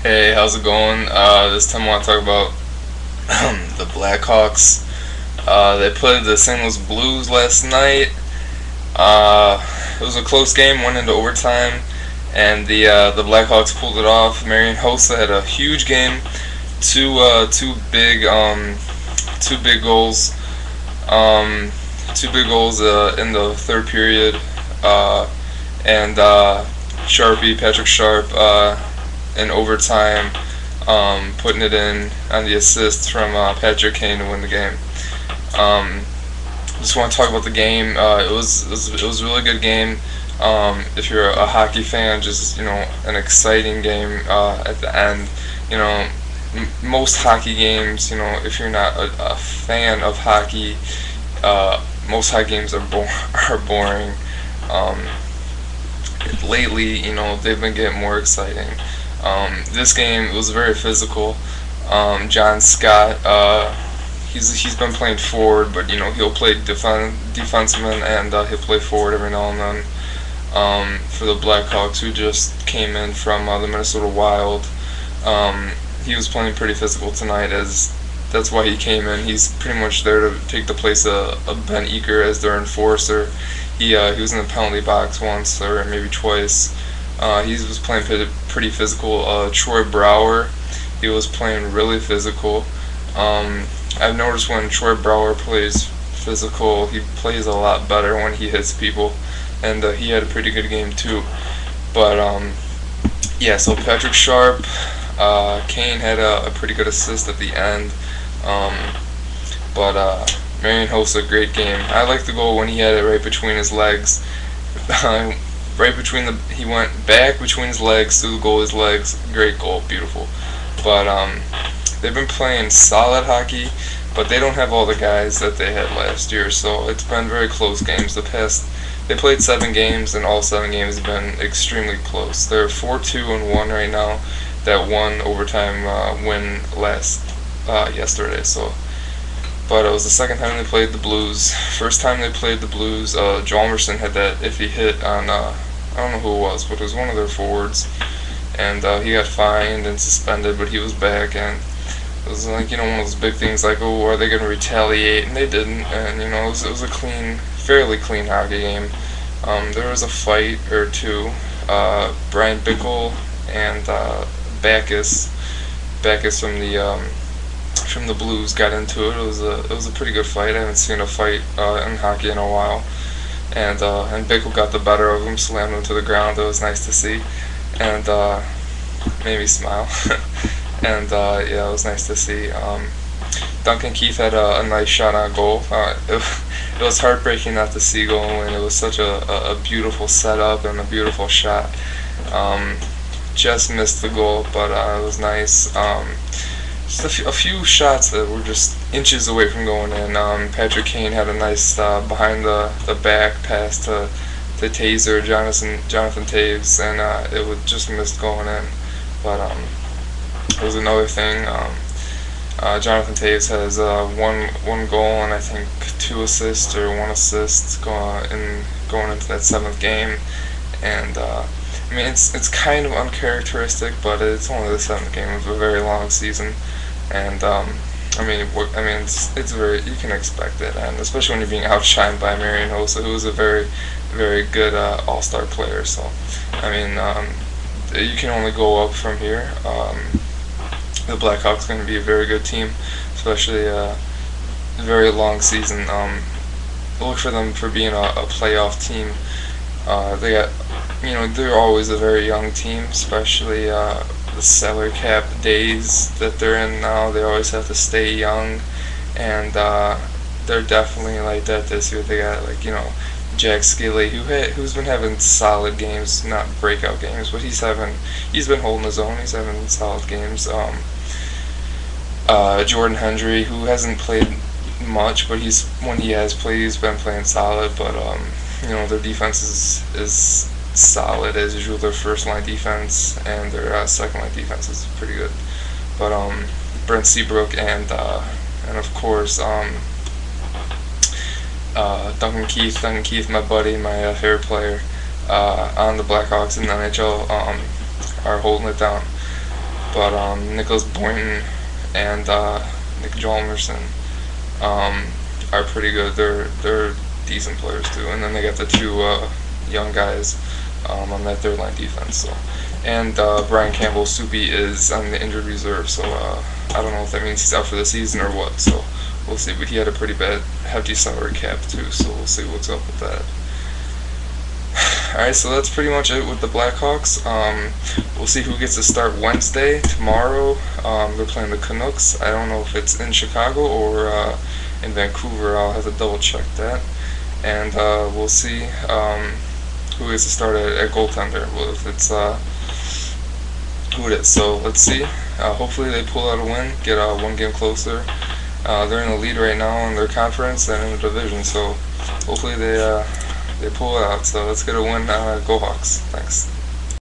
Hey, how's it going? This time I want to talk about the Blackhawks. They played the St. Louis Blues last night. It was a close game, went into overtime, and the Blackhawks pulled it off. Marian Hossa had a huge game, two big goals, in the third period, and Patrick Sharp, in overtime, putting it in on the assist from Patrick Kane to win the game. Um, just want to talk about the game. It was a really good game. If you're a hockey fan, just an exciting game at the end. You know, most hockey games. If you're not a fan of hockey, most hockey games are boring. Um, Lately, they've been getting more exciting. This game was very physical. John Scott, he's been playing forward, but he'll play defenseman and he'll play forward every now and then. For the Blackhawks, who just came in from the Minnesota Wild, he was playing pretty physical tonight. As that's why he came in. He's pretty much there to take the place of Ben Eaker as their enforcer. He was in the penalty box once or maybe twice. He was playing pretty physical. Troy Brouwer, he was playing really physical. I've noticed when Troy Brouwer plays physical, he plays a lot better when he hits people, and he had a pretty good game too. But yeah, so Patrick Sharp, Kane had a pretty good assist at the end. Um, but Marian Hossa, great game. I like the goal when he had it right between his legs. He went back between his legs to the goal, his legs. Great goal, beautiful. But they've been playing solid hockey, but they don't have all the guys that they had last year. So it's been very close games. They played 7 games, and all 7 games have been extremely close. They're 4-2-1 right now. That one overtime win yesterday. But it was the second time they played the Blues. First time they played the Blues, Jalmerson had that iffy hit on, I don't know who it was, but it was one of their forwards. And he got fined and suspended, but he was back. And it was like, one of those big things like, oh, are they going to retaliate? And they didn't. And, it was a fairly clean hockey game. There was a fight or two. Brian Bickle and Backus from the Blues got into it. It was a pretty good fight. I haven't seen a fight in hockey in a while. And Bickle got the better of him, slammed him to the ground. It was nice to see, and made me smile. And yeah, it was nice to see. Duncan Keith had a nice shot on goal. It was heartbreaking not to see goal, and it was such a beautiful setup and a beautiful shot. Just missed the goal, but it was nice. Just a few shots that were just inches away from going in. Patrick Kane had a nice behind the back pass to Jonathan Taves, and it was just missed going in. But it was another thing. Jonathan Taves has one goal and I think 2 assists or 1 assist going into that 7th game, and I mean it's kind of uncharacteristic, but it's only the 7th game of a very long season. And it's very, you can expect it, and especially when you're being outshined by Marian Hossa, who is a very, very good all-star player. So, you can only go up from here. The Blackhawks are going to be a very good team, especially a very long season. Look for them for being a playoff team. They got, they're always a very young team, especially the salary cap days that they're in now. They always have to stay young, and they're definitely like that this year. They got Jack Skilley, who's been having solid games, not breakout games, but he's been holding his own. He's having solid games. Jordan Hendry, who hasn't played much, but when he has played, he's been playing solid. But their defense is solid as usual. Their first line defense and their second line defense is pretty good. But Brent Seabrook and of course Duncan Keith, my buddy, my favorite player on the Blackhawks in the NHL, are holding it down. but Nicholas Boynton and Nick Jalmerson are pretty good. They're decent players too. And then they got the two young guys on that third line defense. So, and Brian Campbell Soupy is on the injured reserve. So I don't know if that means he's out for the season or what. So we'll see. But he had a pretty bad hefty salary cap too. So we'll see what's up with that. Alright, so that's pretty much it with the Blackhawks. We'll see who gets to start Wednesday. Tomorrow, they're playing the Canucks. I don't know if it's in Chicago or in Vancouver. I'll have to double check that. And we'll see who gets to start at goaltender. Well, if it's who it is. So let's see. Hopefully they pull out a win, get one game closer. They're in the lead right now in their conference and in the division. So hopefully they pull it out. So let's get a win. Go Hawks. Thanks.